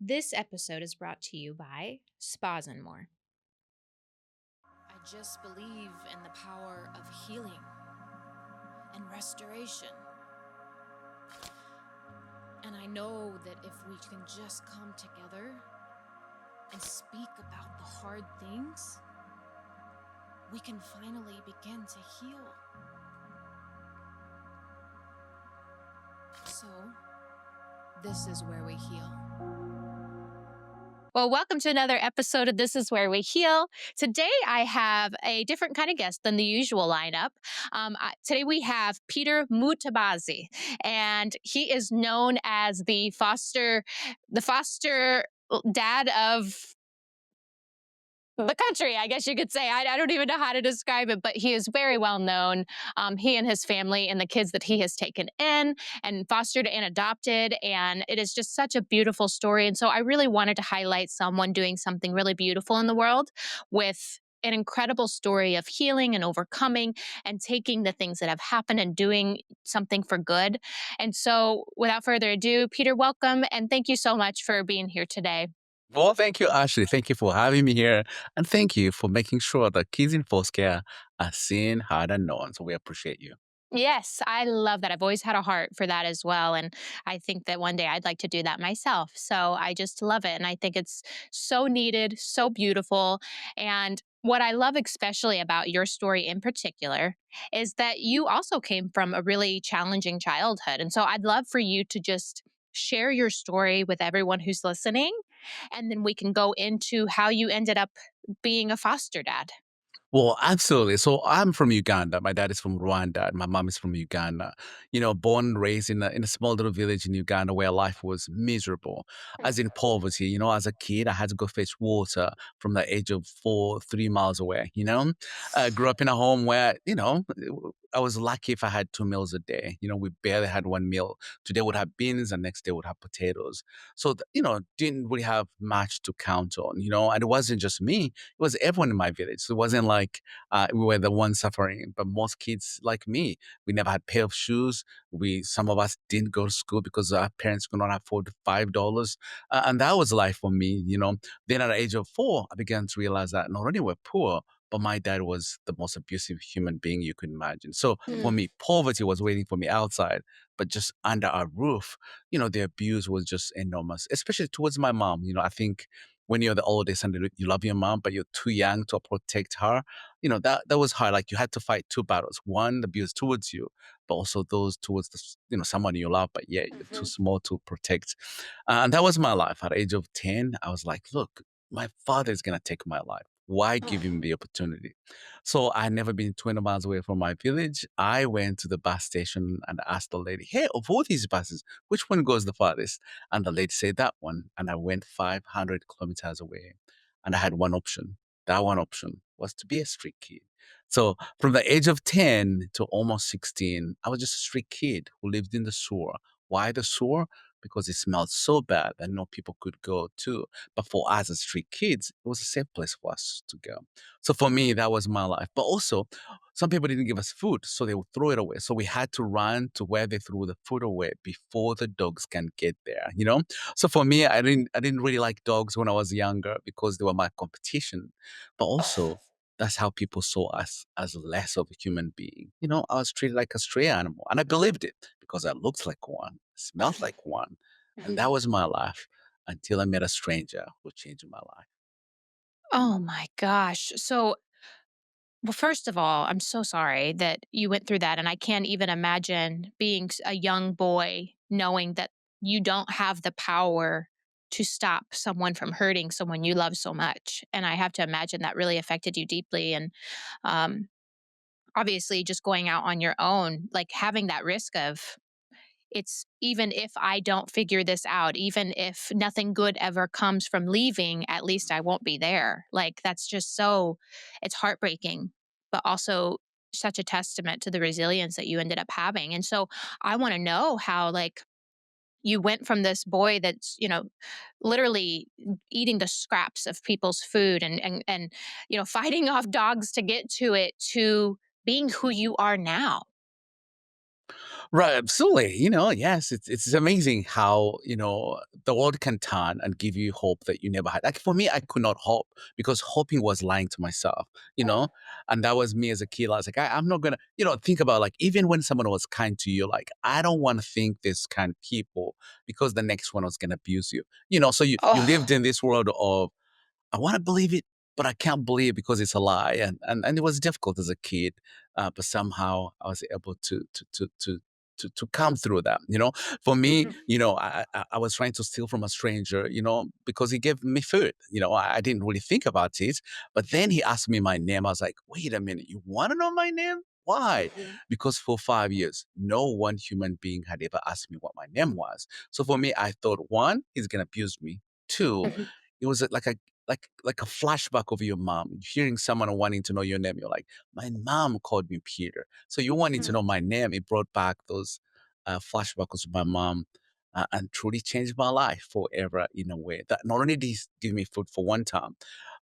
This episode is brought to you by Spas and More. I just believe in the power of healing and restoration. And I know that if we can just come together and speak about the hard things, we can finally begin to heal. So, this is where we heal. Well, welcome to another episode of This Is Where We Heal. Today, I have a different kind of guest than the usual lineup. Today, we have Peter Mutabazi, and he is known as the foster dad of the country, I guess you could say. I don't even know how to describe it, but he is very well known. He and his family and the kids that he has taken in and fostered and adopted. And it is just such a beautiful story. And so I really wanted to highlight someone doing something really beautiful in the world with an incredible story of healing and overcoming and taking the things that have happened and doing something for good. And so, without further ado, Peter, welcome. And thank you so much for being here today. Well, thank you, Ashley. Thank you for having me here. And thank you for making sure that kids in foster care are seen, heard, and known. So we appreciate you. Yes, I love that. I've always had a heart for that as well. And I think that one day I'd like to do that myself. So I just love it. And I think it's so needed, so beautiful. And what I love especially about your story in particular is that you also came from a really challenging childhood. And so I'd love for you to just share your story with everyone who's listening. And then we can go into how you ended up being a foster dad. Well, absolutely. So I'm from Uganda. My dad is from Rwanda, and my mom is from Uganda. Born and raised in a small little village in Uganda where life was miserable, as in poverty. As a kid, I had to go fetch water from the age of 4, 3 miles away. Grew up in a home where I was lucky if I had 2 meals a day. We barely had one meal. Today would have beans, and next day would have potatoes. So didn't really have much to count on. And it wasn't just me, it was everyone in my village. So it wasn't like we were the ones suffering, but most kids like me, we never had a pair of shoes. Some of us didn't go to school because our parents could not afford $5. And that was life for me. Then at the age of 4, I began to realize that not only we're poor, but my dad was the most abusive human being you could imagine. So for Mm. me, poverty was waiting for me outside, but just under our roof, the abuse was just enormous, especially towards my mom. I think when you're the oldest and you love your mom, but you're too young to protect her, that was hard. Like you had to fight two battles: one, the abuse towards you, but also those towards someone you love, but yet you're too Mhm. small to protect. And that was my life. At the age of 10, I was like, look, my father is gonna take my life. Why give him the opportunity? So I never been 20 miles away from my village. I went to the bus station and asked the lady, hey, of all these buses, which one goes the farthest? And the lady said that one. And I went 500 kilometers away. And I had one option. That one option was to be a street kid. So from the age of 10 to almost 16, I was just a street kid who lived in the sewer. Why the sewer? Because it smelled so bad that no people could go to. But for us as street kids, it was a safe place for us to go. So for me, that was my life. But also, some people didn't give us food, so they would throw it away. So we had to run to where they threw the food away before the dogs can get there. So for me, I didn't really like dogs when I was younger because they were my competition. But also, that's how people saw us as less of a human being. I was treated like a stray animal, and I believed it because I looked like one, smelled like one, and that was my life until I met a stranger who changed my life. Oh my gosh. So, well, first of all, I'm so sorry that you went through that. And I can't even imagine being a young boy knowing that you don't have the power to stop someone from hurting someone you love so much. And I have to imagine that really affected you deeply. And um, obviously, just going out on your own, like having that risk of it's even if I don't figure this out, even if nothing good ever comes from leaving, at least I won't be there. Like that's just so it's heartbreaking, but also such a testament to the resilience that you ended up having. And so I want to know how like you went from this boy that's, literally eating the scraps of people's food and fighting off dogs to get to it to being who you are now. Right, absolutely. Yes, it's amazing how, the world can turn and give you hope that you never had. Like for me, I could not hope because hoping was lying to myself, you know? And that was me as a kid. I was like, I'm not gonna, think about like even when someone was kind to you, like, I don't want to think this kind of people because the next one was gonna abuse you. So you lived Oh. in this world of I want to believe it, but I can't believe it because it's a lie, and it was difficult as a kid, but somehow I was able to come through that. For me, Mhm. I was trying to steal from a stranger, because he gave me food. I didn't really think about it, but then he asked me my name. I was like, wait a minute, you want to know my name? Why? Mhm. Because for 5 years, no one human being had ever asked me what my name was. So for me, I thought one, he's gonna abuse me. Two, Mhm. it was like a flashback of your mom, hearing someone wanting to know your name. You're like, "My mom called me Peter." So you wanting to Mhm. know my name, it brought back those, flashbacks of my mom, and truly changed my life forever in a way that not only did he give me food for one time,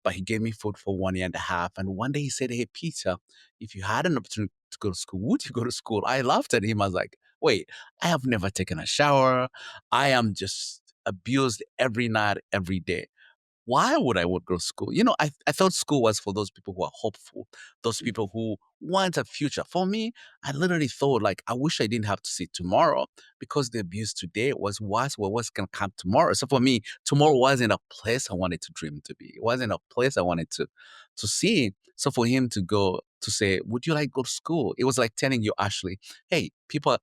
but he gave me food for 1 year and a half, and one day he said, "Hey, Peter, if you had an opportunity to go to school, would you go to school?" I laughed at him. I was like, "Wait, I have never taken a shower. I am just abused every night, every day. Why would I would go to school?" I thought school was for those people who are hopeful, those people who want a future. For me, I literally thought like, I wish I didn't have to see tomorrow because the abuse today was worse. What was going to come tomorrow? So for me, tomorrow wasn't a place I wanted to dream to be. It wasn't a place I wanted to see. So for him to go to say, "Would you like to go to school?" It was like telling you, Ashley, "Hey, people,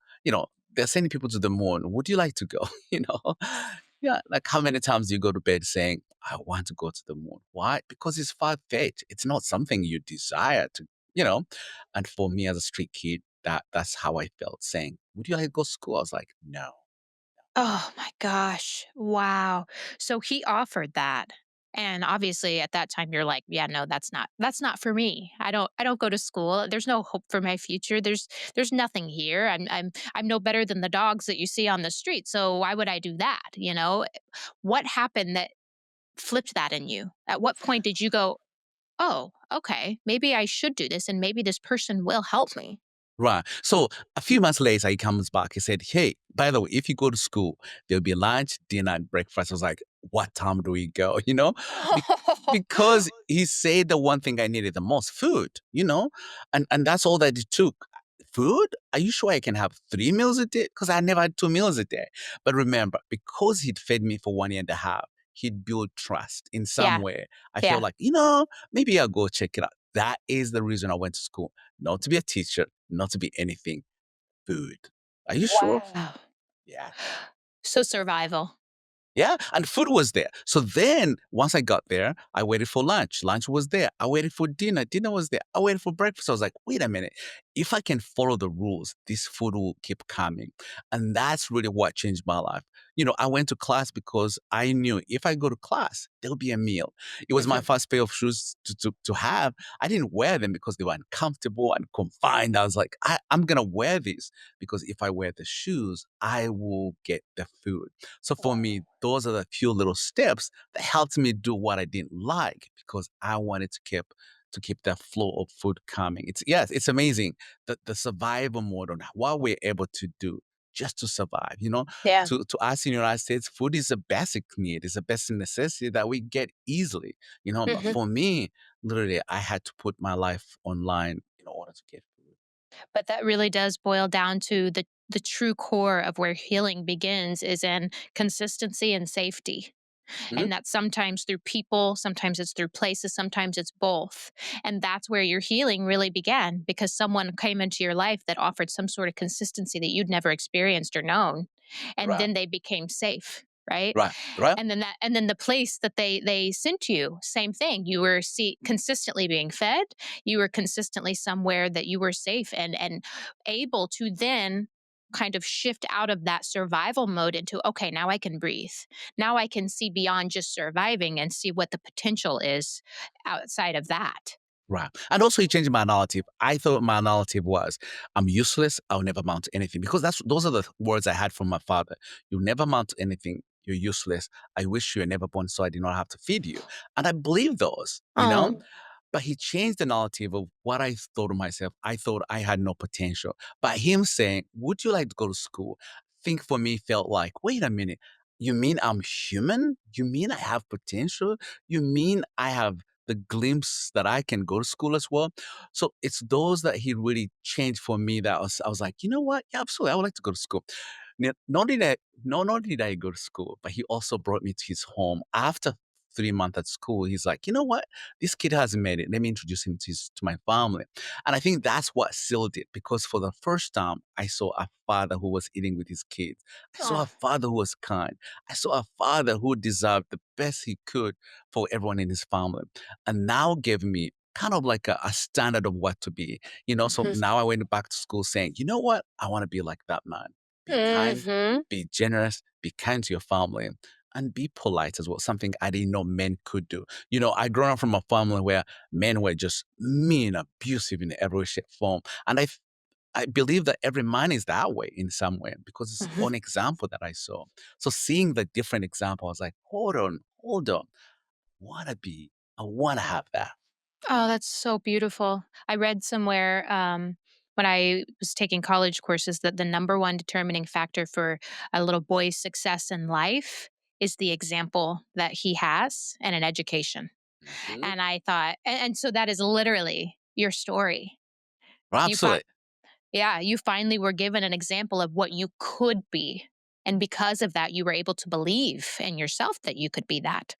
they're sending people to the moon. Would you like to go?" you know, yeah, like how many times do you go to bed saying, "I want to go to the moon"? Why? Because it's far-fetched. It's not something you desire to, you know. And for me as a street kid, that's how I felt saying, "Would you like to go to school?" I was like, "No." Oh my gosh. Wow. So he offered that. And obviously at that time you're like, yeah, no, that's not for me. I don't go to school. There's no hope for my future. There's nothing here. I'm no better than the dogs that you see on the street. So why would I do that? What happened that flipped that in you? At what point did you go, "Oh, okay. Maybe I should do this and maybe this person will help me." Right. So a few months later, he comes back. He said, "Hey, by the way, if you go to school, there'll be lunch, dinner, and breakfast." I was like, "What time do we go?" Be- because he said the one thing I needed the most, food. And that's all that it took. Food? Are you sure I can have 3 meals a day? Because I never had 2 meals a day. But remember, because he'd fed me for 1 year and a half, he'd built trust in some Yeah. way. I feel Yeah. like, maybe I'll go check it out. That is the reason I went to school, not to be a teacher, not to be anything. Food. Are you sure? Wow. Yeah. So survival. Yeah, and food was there. So then once I got there, I waited for lunch. Lunch was there. I waited for dinner. Dinner was there. I waited for breakfast. I was like, wait a minute. If I can follow the rules, this food will keep coming. And that's really what changed my life. I went to class because I knew if I go to class, there'll be a meal. It was my Mhm. first pair of shoes to have. I didn't wear them because they were uncomfortable and confined. I was like, I'm going to wear these because if I wear the shoes, I will get the food. So for me, those are the few little steps that helped me do what I didn't like because I wanted to keep that flow of food coming. It's amazing the survival mode on what we're able to do just to survive. Yeah. To us in the United States, food is a basic need, it's a basic necessity that we get easily. But Mhm. for me, literally, I had to put my life online in order to get food. But that really does boil down to the true core of where healing begins is in consistency and safety. Mhm. And that's sometimes through people, sometimes it's through places, sometimes it's both. And that's where your healing really began because someone came into your life that offered some sort of consistency that you'd never experienced or known. And Right, then they became safe, right? right, right, And then the place that they sent you, same thing. You were consistently being fed, you were consistently somewhere that you were safe and able to then kind of shift out of that survival mode into, okay, now I can breathe, now I can see beyond just surviving and see what the potential is outside of that. right. And also, he changed my narrative. I thought my narrative was, "I'm useless. I'll never amount to anything," because those are the words I had from my father. "You never amount to anything. You're useless. I wish you were never born so I did not have to feed you." And I believe those. Oh. But he changed the narrative of what I thought of myself. I thought I had no potential. But him saying, "Would you like to go to school?" Think for me felt like, wait a minute. You mean I'm human? You mean I have potential? You mean I have the glimpse that I can go to school as well? So it's those that he really changed for me that I was like, you know what? Yeah, absolutely. I would like to go to school. Not did I go to school, but he also brought me to his home after 3 months at school. He's like, you know what? This kid hasn't made it. Let me introduce him to my family. And I think that's what sealed it because for the first time, I saw a father who was eating with his kids. I saw a Oh. father who was kind. I saw a father who deserved the best he could for everyone in his family. And now gave me kind of like a standard of what to be. So Mhm. now I went back to school saying, you know what? I want to be like that man. Be kind, Mhm. be generous, be kind to your family, and be polite as well, something I didn't know men could do. I grew up from a family where men were just mean, abusive in every shape, form. And I believe that every man is that way in some way because it's Mhm. one example that I saw. So seeing the different example, I was like, hold on. I wanna have that. Oh, that's so beautiful. I read somewhere when I was taking college courses that the number one determining factor for a little boy's success in life is the example that he has and an education. Mhm. And I thought, and so that is literally your story. You find, Absolutely. yeah, you finally were given an example of what you could be. And because of that, you were able to believe in yourself that you could be that.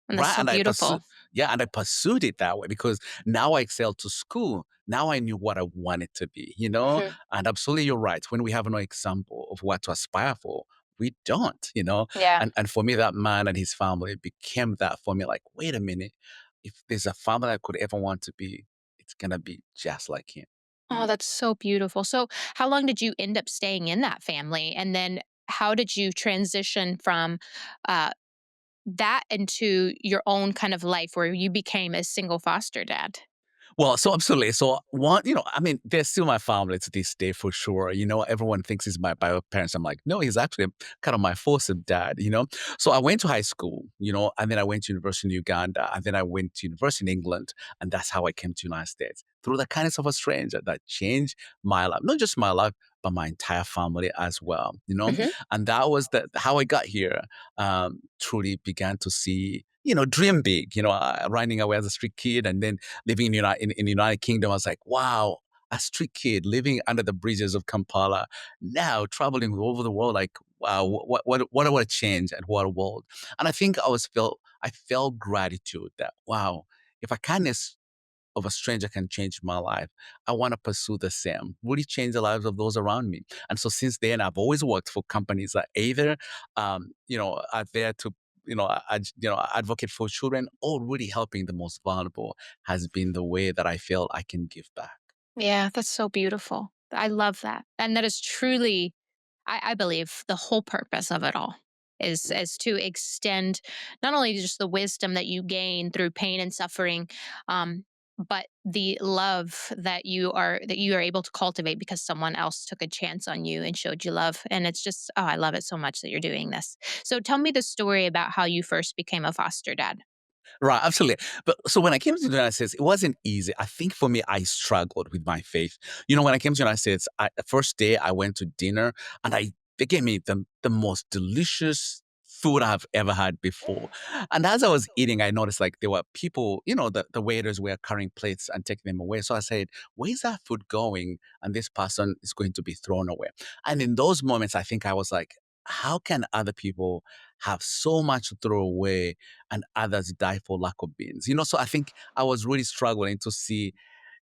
And that's Right, so and beautiful. and I pursued it that way because now I excelled to school. Now I knew what I wanted to be? Mhm. And absolutely, you're right. When we have no example of what to aspire for, we don't? Yeah. And for me, that man and his family became that for me. Like, wait a minute, if there's a family I could ever want to be, it's gonna be just like him. Oh, that's so beautiful. So, how long did you end up staying in that family? And then how did you transition from uh, that into your own kind of life where you became a single foster dad? Well, so absolutely. So I mean, they're still my family to this day for sure. Everyone thinks he's my bio parents. I'm like, no, he's actually kind of my foster dad. So I went to high school, and then I went to university in Uganda, and then I went to university in England, and that's how I came to United States through the kindness of a stranger that changed my life, not just my life, but my entire family as well. Hmm. And that was how I got here. Truly began to see, dream big, running away as a street kid and then living in the United Kingdom, I was like, wow, a street kid living under the bridges of Kampala, now traveling all over the world, like, wow, what a change and what a world. And I think I felt gratitude that, wow, if a kindness of a stranger can change my life, I want to pursue the same, really change the lives of those around me. And so since then, I've always worked for companies that either, are there to, advocate for children or really helping the most vulnerable has been the way that I feel I can give back. Yeah, that's so beautiful. I love that. And that is truly, I believe, the whole purpose of it all is to extend not only just the wisdom that you gain through pain and suffering, but the love that you are able to cultivate because someone else took a chance on you and showed you love. And it's just, oh, I love it so much that you're doing this. So tell me the story about how you first became a foster dad. Right, absolutely. But so when I came to the United States, it wasn't easy. I think for me, I struggled with my faith. When I came to the United States, the first day I went to dinner and they gave me the most delicious food I've ever had before. And as I was eating, I noticed like there were people, the waiters were carrying plates and taking them away. So I said, where's that food going? And this person is going to be thrown away. And in those moments, I think I was like, how can other people have so much to throw away and others die for lack of beans? So I think I was really struggling to see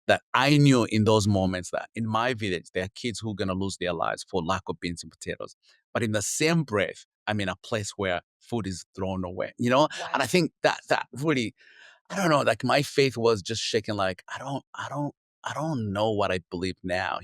that I knew in those moments that in my village, there are kids who are going to lose their lives for lack of beans and potatoes. But in the same breath, I'm in a place where food is thrown away? And I Wow. think that really, I don't know, like my faith was just shaking, like, I don't know what I believe now?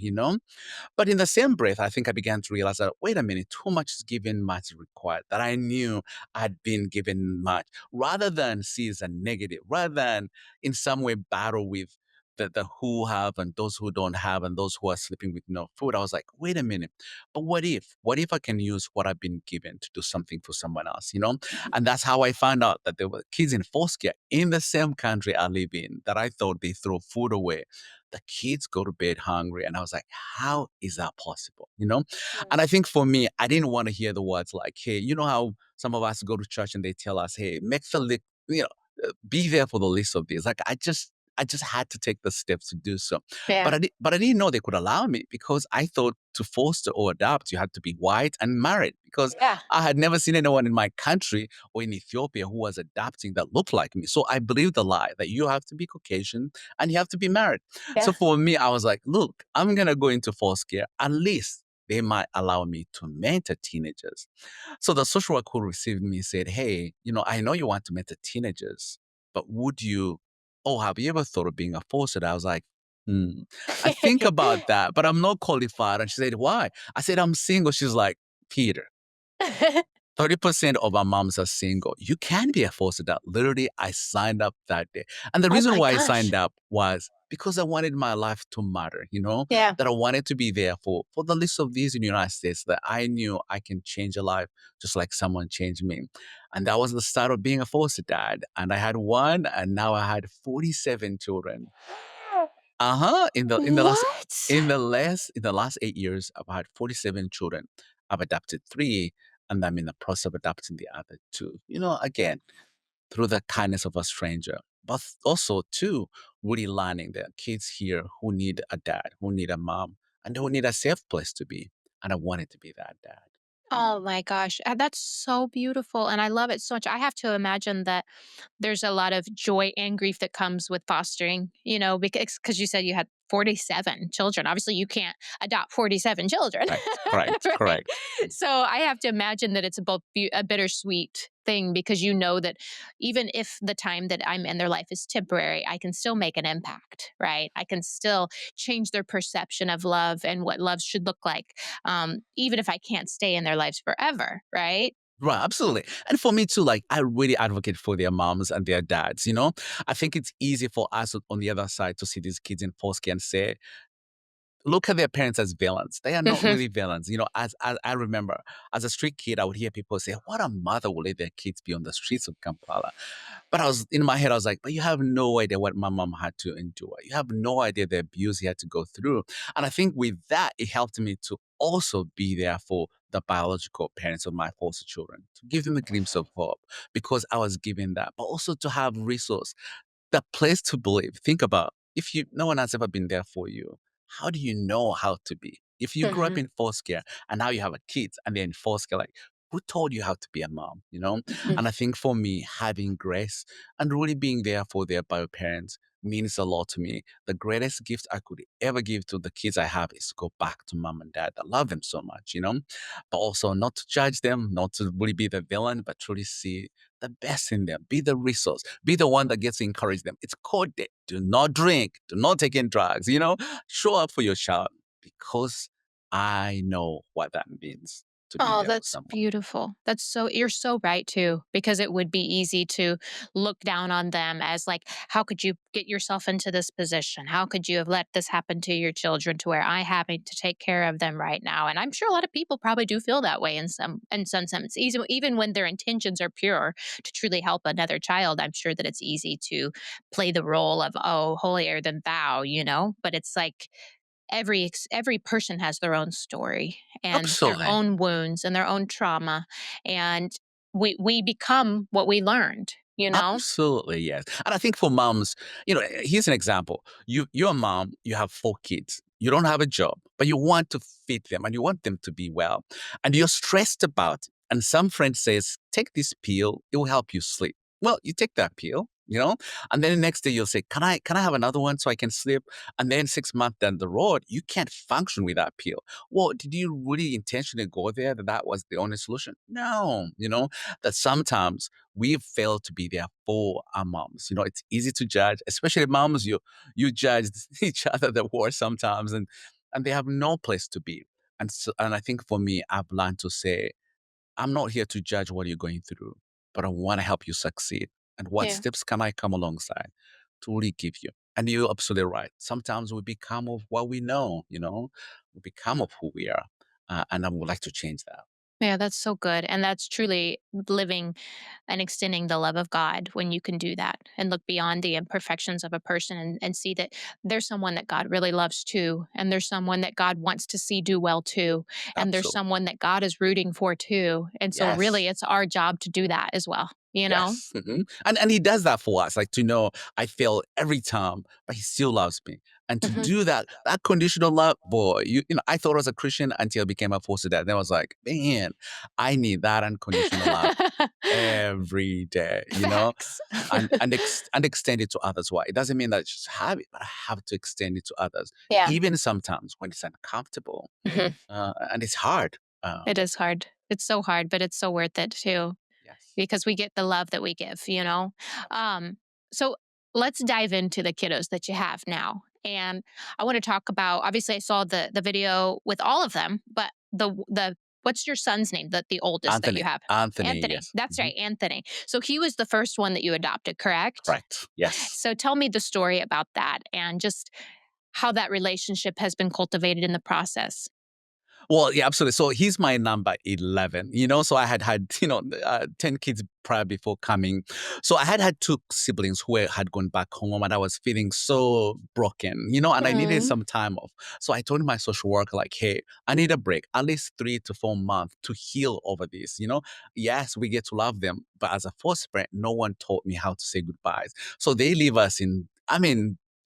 But in the same breath, I think I began to realize that, wait a minute, too much is given, much is required. That I knew I'd been given much, rather than see as a negative, rather than in some way battle with. the who have and those who don't have and those who are sleeping with no food. I was like, wait a minute, but what if? What if I can use what I've been given to do something for someone else, you know? And that's how I found out that there were kids in foster care in the same country I live in that I thought they throw food away. The kids go to bed hungry. And I was like, how is that possible? You know? And I think for me, I didn't want to hear the words like, hey, you know how some of us go to church and they tell us, hey, make the you know, be there for the least of these. Like I just had to take the steps to do so. Yeah. But I didn't know they could allow me because I thought to foster or adopt, you had to be white and married because Yeah. I had never seen anyone in my country or in Ethiopia who was adopting that looked like me. So I believed the lie that you have to be Caucasian and you have to be married. So Yeah. for me, I was like, look, I'm gonna go into foster care. At least they might allow me to mentor teenagers. So the social worker who received me said, hey, I know you want to mentor teenagers, but would you, oh, have you ever thought of being a foster? I was like, hmm, I think about that, but I'm not qualified. And she said, why? I said, I'm single. She's like, Peter, 30% of our moms are single. You can be a foster dad. Literally, I signed up that day. And the Oh reason my why I gosh. signed up was because I wanted my life to matter, Yeah. that I wanted to be there for the least of these in the United States, that I knew I can change a life just like someone changed me. And that was the start of being a foster dad. And I had one, and now I had 47 children. Uh-huh. What? In the last 8 years, I've had 47 children. I've adopted three, and I'm in the process of adopting the other two. Again, through the kindness of a stranger. But also too, really learning that kids here who need a dad, who need a mom, and who need a safe place to be. And I wanted to be that dad. Oh my gosh, that's so beautiful, and I love it so much. I have to imagine that there's a lot of joy and grief that comes with fostering, because you said you had 47 children. Obviously, you can't adopt 47 children, Correct, correct, right? correct. So I have to imagine that it's both a bittersweet thing because you know that even if the time that I'm in their life is temporary, I can still make an impact, right? I can still change their perception of love and what love should look like, even if I can't stay in their lives forever, right? Right, absolutely. And for me too, like I really advocate for their moms and their dads. I think it's easy for us on the other side to see these kids in foster care and say, look at their parents as villains. They are not Mhm. really villains. As I remember, as a street kid, I would hear people say, what a mother would let their kids be on the streets of Kampala. But I was in my head, I was like, but you have no idea what my mom had to endure. You have no idea the abuse he had to go through. And I think with that, it helped me to also be there for the biological parents of my foster children, to give them a glimpse of hope because I was given that, but also to have resource, the place to believe. Think about if no one has ever been there for you, how do you know how to be? If you grew up Mhm. in foster care and now you have a kids and they're in foster care, like who told you how to be a mom? Mhm. And I think for me, having grace and really being there for their bio parents means a lot to me. The greatest gift I could ever give to the kids I have is to go back to mom and dad. I love them so much, but also not to judge them, not to really be the villain, but truly see the best in them. Be the resource. Be the one that gets to encourage them. It's called it. Do not drink. Do not take in drugs. Show up for your child because I know what that means to be Oh, there for that's someone. beautiful. You're so right too, because it would be easy to look down on them as like, how could you get yourself into this position? How could you have let this happen to your children to where I having to take care of them right now? And I'm sure a lot of people probably do feel that way in some sense. Even when their intentions are pure to truly help another child, I'm sure that it's easy to play the role of, oh, holier than thou. But it's like every person has their own story and their Absolutely. own wounds and their own trauma, and we become what we learned. Absolutely, yes. And I think for moms, here's an example. You're a mom, you have four kids. You don't have a job, but you want to feed them and you want them to be well. And you're stressed about it. And some friend says, take this pill, it will help you sleep. Well, you take that pill, and then the next day you'll say, can I have another one so I can sleep? And then 6 months down the road, you can't function with that pill. Well, did you really intentionally go there that was the only solution? No, that sometimes we fail to be there for our moms. It's easy to judge, especially moms. You judge each other the worst sometimes, and they have no place to be. And I think for me, I've learned to say, I'm not here to judge what you're going through, but I want to help you succeed. And what Yeah. steps can I come alongside to really give you? And you're absolutely right. Sometimes we become of what we know, we become of who we are. And I would like to change that. Yeah, that's so good. And that's truly living and extending the love of God when you can do that and look beyond the imperfections of a person and see that there's someone that God really loves too. And there's someone that God wants to see do well too. And there's Absolutely. someone that God is rooting for too. And so, really, Yes. it's our job to do that as well, you know? Yes. And he does that for us. Like to know I fail every time, but he still loves me. And to Mhm. do that conditional love, boy, I thought I was a Christian until I became a foster dad. Then I was like, man, I need that unconditional love every day, Facts. and extend it to others. Why? It doesn't mean that I just have it, but I have to extend it to others, Yeah. even sometimes when it's uncomfortable Mhm. and it's hard. It is hard. It's so hard, but it's so worth it too, Yes, because we get the love that we give, you know? absolutely. So let's dive into the kiddos that you have now. And I want to talk about, obviously I saw the video with all of them, but the what's your son's name? The oldest that you Anthony, have? Anthony, Anthony. yes. That's right, Anthony. So he was the first one that you adopted, correct? Correct. Yes. So tell me the story about that and just how that relationship has been cultivated in the process. Well, yeah, absolutely. So he's my number 11, so I had 10 kids prior before coming. So I had two siblings who had gone back home and I was feeling so broken, and I needed Mm. some time off. So I told my social worker, like, hey, I need a break, at least 3 to 4 months to heal over this. Yes, we get to love them, but as a foster parent, no one taught me how to say goodbyes. So they leave us in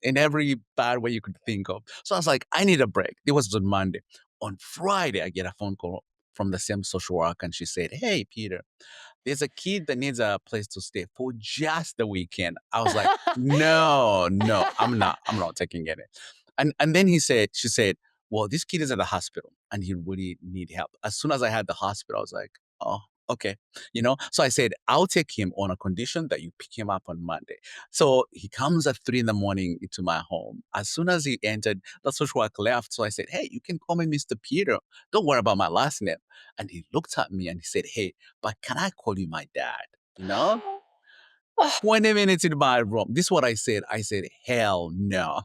every bad way you could think of. So I was like, I need a break. It was on Monday. On Friday, I get a phone call from the same social worker, and she said, hey, Peter, there's a kid that needs a place to stay for just the weekend. I was like, no, no, I'm not taking it. And then she said, well, this kid is at the hospital and he really need help. As soon as I had the hospital, I was like, oh, okay. So I said, I'll take him on a condition that you pick him up on Monday. So he comes at 3 in the morning into my home. As soon as he entered, the social worker left. So I said, hey, you can call me Mr. Peter. Don't worry about my last name. And he looked at me and he said, hey, but can I call you my dad? You know? 20 minutes in my room. This is what I said. I said, hell no.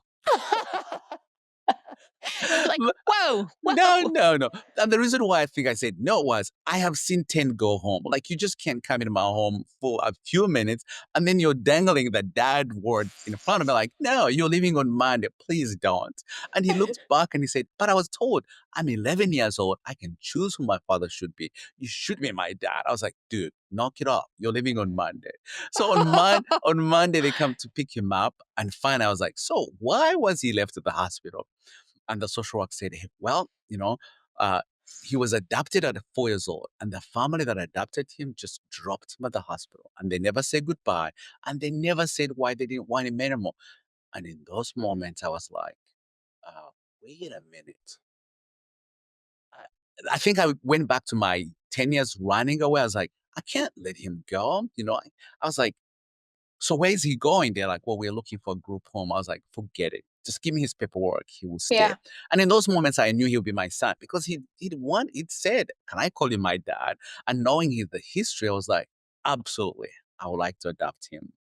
You're like, whoa, No, whoa. no, no. And the reason why I think I said no was I have seen 10 go home. Like, you just can't come into my home for a few minutes and then you're dangling the dad word in front of me, like, no, you're leaving on Monday. Please don't. And he looked back and he said, but I was told I'm 11 years old. I can choose who my father should be. You should be my dad. I was like, dude, knock it off. You're leaving on Monday. So on Monday, they come to pick him up. And finally, I was like, so why was he left at the hospital? And the social worker said, "Hey, well, uh, he was adopted at 4 years old, and the family that adopted him just dropped him at the hospital, and they never said goodbye, and they never said why they didn't want him anymore." And in those moments, I was like, uh, "Wait a minute." I, I think I went back to my 10 years running away. I was like, "I can't let him go." I was like, so where is he going? They're like, well, we're looking for a group home. I was like, forget it. Just give me his paperwork. He will stay. Yeah. And in those moments, I knew he would be my son because he'd said, can I call him my dad? And knowing the history, I was like, absolutely. I would like to adopt him.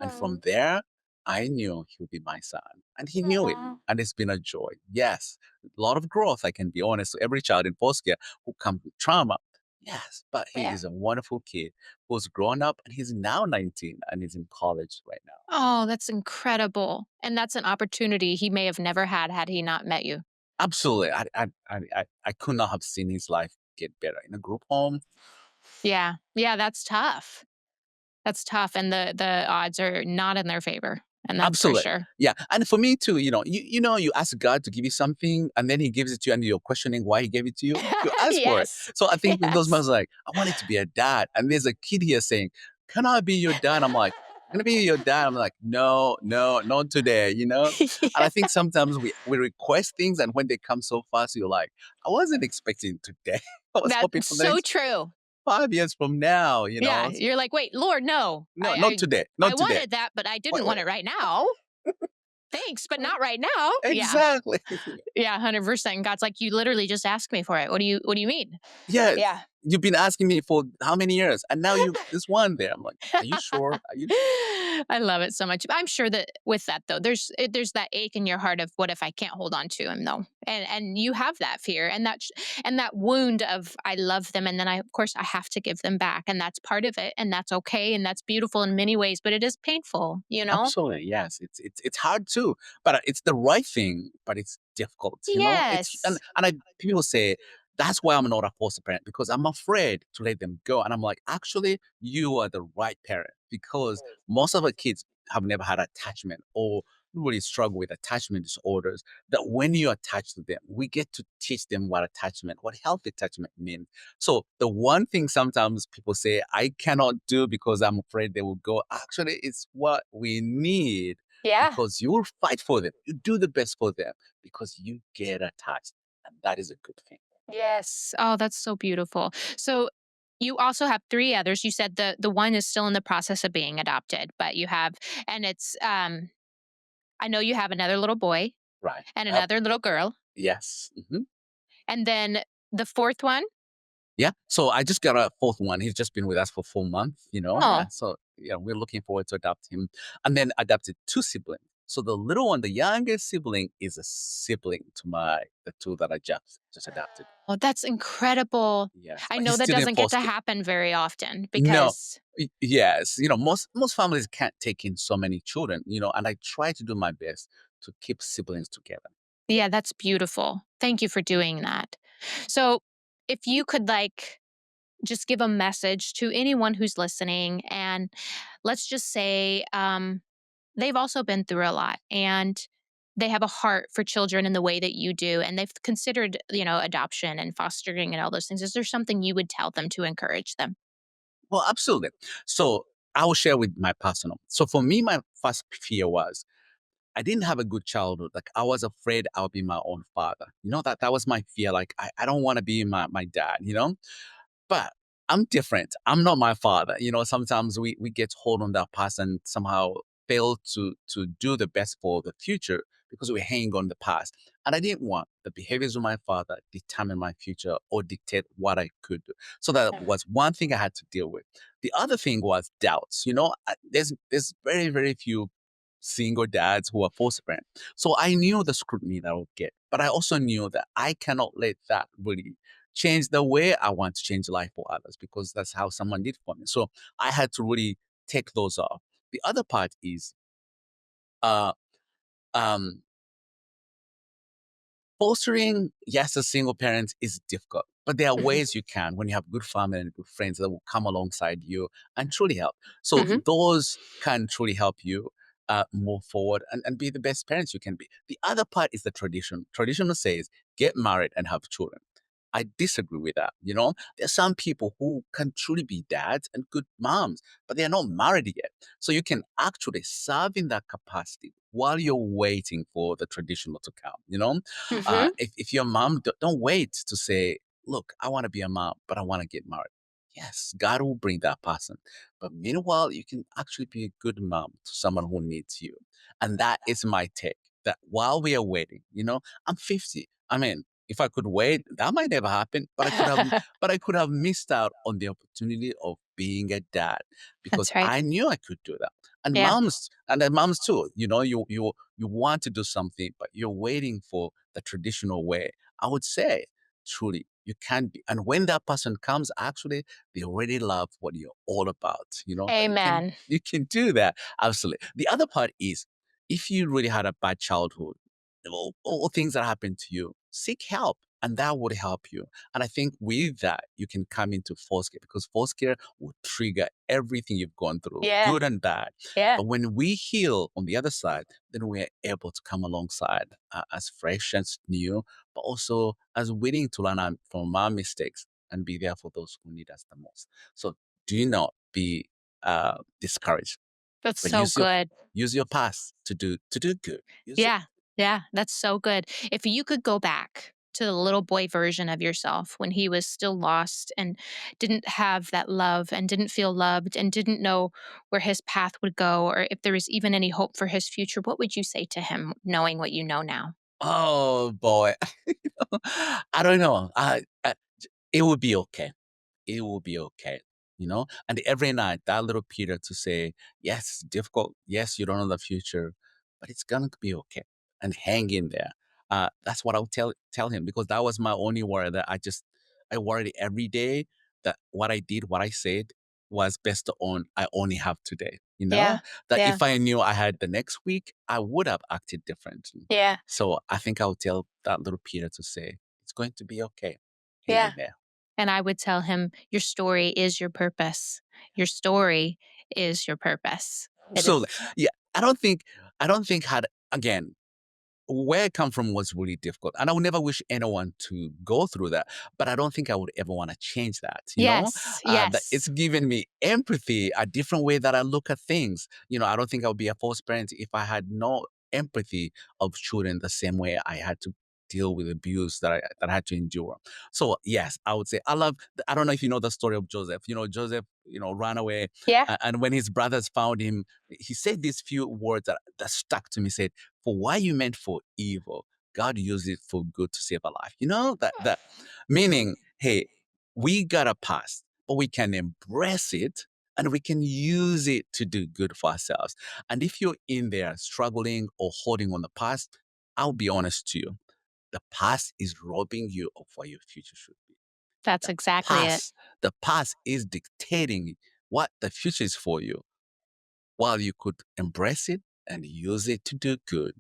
And from Mm. there, I knew he would be my son. And he knew it. Aw. And it's been a joy. Yes, a lot of growth, I can be honest. To every child in foster care who comes with trauma. Yes, but he Yeah. is a wonderful kid who's grown up and he's now 19 and he's in college right now. Oh, that's incredible. And that's an opportunity he may have never had he not met you. Absolutely. I could not have seen his life get better in a group home. Yeah. Yeah, that's tough. That's tough. And the odds are not in their favor. And that's for Absolutely. sure. Yeah. And for me too, you ask God to give you something and then he gives it to you and you're questioning why he gave it to you. You ask for it. Yes. So I think in those Yes. moments like, I wanted to be a dad. And there's a kid here saying, can I be your dad? I'm like, I'm gonna be your dad. I'm like, no, no, not today. And I think sometimes we request things and when they come so fast, you're like, I wasn't expecting today. I was hoping That's for the so next true. 5 years from now. Yeah. You're like, wait, Lord, no. No, not today. I Not today. wanted that, but I Wait, didn't want wait. it right now. Thanks, but not right now. Yeah. Exactly. Yeah, 100%. God's like, you literally just asked me for it. What do you mean? Yeah, Yeah. you've been asking me for how many years? And now you there's one there." I'm like, "Are you sure? Are you?" I love it so much. I'm sure that with that though, there's that ache in your heart of what if I can't hold on to him though, and you have that fear and and that wound of I love them and then I of course I have to give them back and that's part of it and that's okay and that's beautiful in many ways, but it is painful, you know. Absolutely, yes. It's hard too, but it's the right thing, but it's difficult, you know? It's Yes. and I people say, "That's why I'm not a foster parent because I'm afraid to let them go." And I'm like, "Actually, you are the right parent because most of the kids have never had attachment or really struggle with attachment disorders, that when you attach to them, we get to teach them what attachment, what healthy attachment means. So the one thing sometimes people say I cannot do because I'm afraid they will go, actually, it's what we need Yeah. because you will fight for them. You do the best for them because you get attached. And that is a good thing. Yes. Oh, that's so beautiful. So you also have three others. You said the one is still in the process of being adopted, but you have and it's I know you have another little boy Right. and another little girl. Yes. And then the fourth one? Yeah. So I just got a fourth one. He's just been with us for 4 months, Oh, So yeah, we're looking forward to adopt him. And then adopted two siblings. So the little one, the youngest sibling, is a sibling to the two that I just adopted. oh, that's incredible. Yes, I but know he's that still in doesn't get to foster. happen very often No, because yes, most families can't take in so many children, and I try to do my best to keep siblings together. yeah, that's beautiful. Thank you for doing that. So, if you could like just give a message to anyone who's listening and let's just say they've also been through a lot and they have a heart for children in the way that you do and they've considered adoption and fostering and all those things, is there something you would tell them to encourage them? Well, absolutely. So I will share with my personal. So for me, my first fear was I didn't have a good childhood. Like I was afraid I'll be my own father. That was my fear. Like I don't want to be my dad. But I'm different. I'm not my father. Sometimes we get hold on that past and somehow fail to do the best for the future because we hang on the past. And I didn't want the behaviors of my father determine my future or dictate what I could do. So that was one thing I had to deal with. The other thing was doubts. There's very, very few single dads who are foster parents. So I knew the scrutiny that I would get, but I also knew that I cannot let that really change the way I want to change life for others because that's how someone did for me. So I had to really take those off. The other part is uh, um, fostering, yes, as single parents is difficult, but there are Mhm. ways you can when you have good family and good friends that will come alongside you and truly help. So Mhm. those can truly help you move forward and be the best parents you can be. The other part is the tradition. Tradition says get married and have children. I disagree with that. There's some people who can truly be dads and good moms, but they're not married yet. So you can actually serve in that capacity while you're waiting for the traditional to come. Mhm. If your mom, don't wait to say, look, I want to be a mom, but I want to get married. Yes, God will bring that person. But meanwhile, you can actually be a good mom to someone who needs you. And that is my take that while we are waiting, I'm 50. I mean, if I could wait, that might never happen, but I could have missed out on the opportunity of being a dad because That's right. I knew I could do that. And Yeah. moms too, you want to do something, but you're waiting for the traditional way. I would say, truly, you can be. And when that person comes, actually, they already love what you're all about, that you can Amen. you can do that. Absolutely. The other part is if you really had a bad childhood, all things that happened to you, seek help. And that would help you. And I think with that, you can come into force care because force care will trigger everything you've gone through, Yeah. good and bad. Yeah. But when we heal on the other side, then we're able to come alongside as fresh as new, but also as willing to learn from our mistakes and be there for those who need us the most. So do not be discouraged, That's but so good. use your past to do good. Use it. Yeah. Yeah, that's so good. If you could go back to the little boy version of yourself when he was still lost and didn't have that love and didn't feel loved and didn't know where his path would go or if there was even any hope for his future, what would you say to him knowing what you know now? Oh boy, I don't know. It would be okay. it will be okay. And every night, that little Peter to say, yes, it's difficult. Yes, you don't know the future, but it's gonna be okay. And hang in there. That's what I'll tell him because that was my only worry that I worried every day that what I did, what I said was based on I only have today. Yeah. That Yeah. if I knew I had the next week, I would have acted differently. Yeah. So I think I'll tell that little Peter to say, it's going to be okay. Hang Yeah. in there. And I would tell him, your story is your purpose. Your story is your purpose. It So is. yeah, I don't think had again where I come from was really difficult. And I would never wish anyone to go through that. But I don't think I would ever want to change that. Yes. That it's Yes. given me empathy, a different way that I look at things. I don't think I would be a false parent if I had no empathy of children the same way I had to deal with abuse that I had to endure. So yes, I would say I don't know if you know the story of Joseph. Joseph, ran away Yeah. and when his brothers found him, he said these few words that stuck to me. He said, for what you meant for evil, God used it for good to save a life. That meaning, hey, we got a past, but we can embrace it and we can use it to do good for ourselves. And if you're in there struggling or holding on the past, I'll be honest to you. The past is robbing you of what your future should be. That's The exactly it. past is dictating what the future is for you, while you could embrace it and use it to do good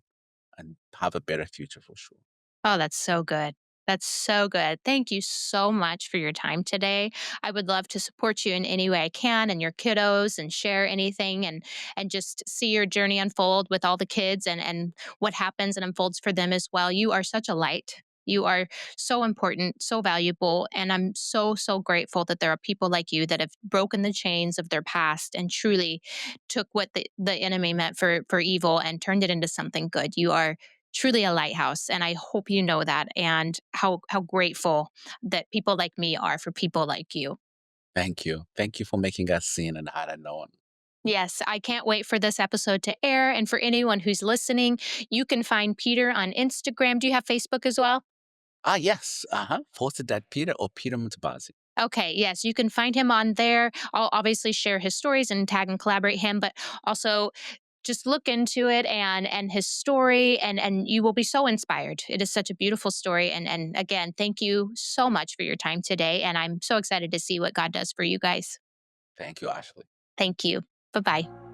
and have a better future for sure. Oh, that's so good. That's so good. Thank you so much for your time today. I would love to support you in any way I can and your kiddos and share anything and just see your journey unfold with all the kids and what happens and unfolds for them as well. You are such a light. You are so important, so valuable, and I'm so grateful that there are people like you that have broken the chains of their past and truly took what the enemy meant for evil and turned it into something good. You are truly a lighthouse, and I hope you know that, and how grateful that people like me are for people like you. Thank you. Thank you for making us seen and heard and known. Yes, I can't wait for this episode to air. And for anyone who's listening, you can find Peter on Instagram. Do you have Facebook as well? Yes. Posted that Peter or Peter Mutabazi. Okay, yes, you can find him on there. I'll obviously share his stories and tag and collaborate him, but also just look into it and his story and you will be so inspired. It is such a beautiful story and again, thank you so much for your time today and I'm so excited to see what God does for you guys. Thank you, Ashley. Thank you. Bye-bye.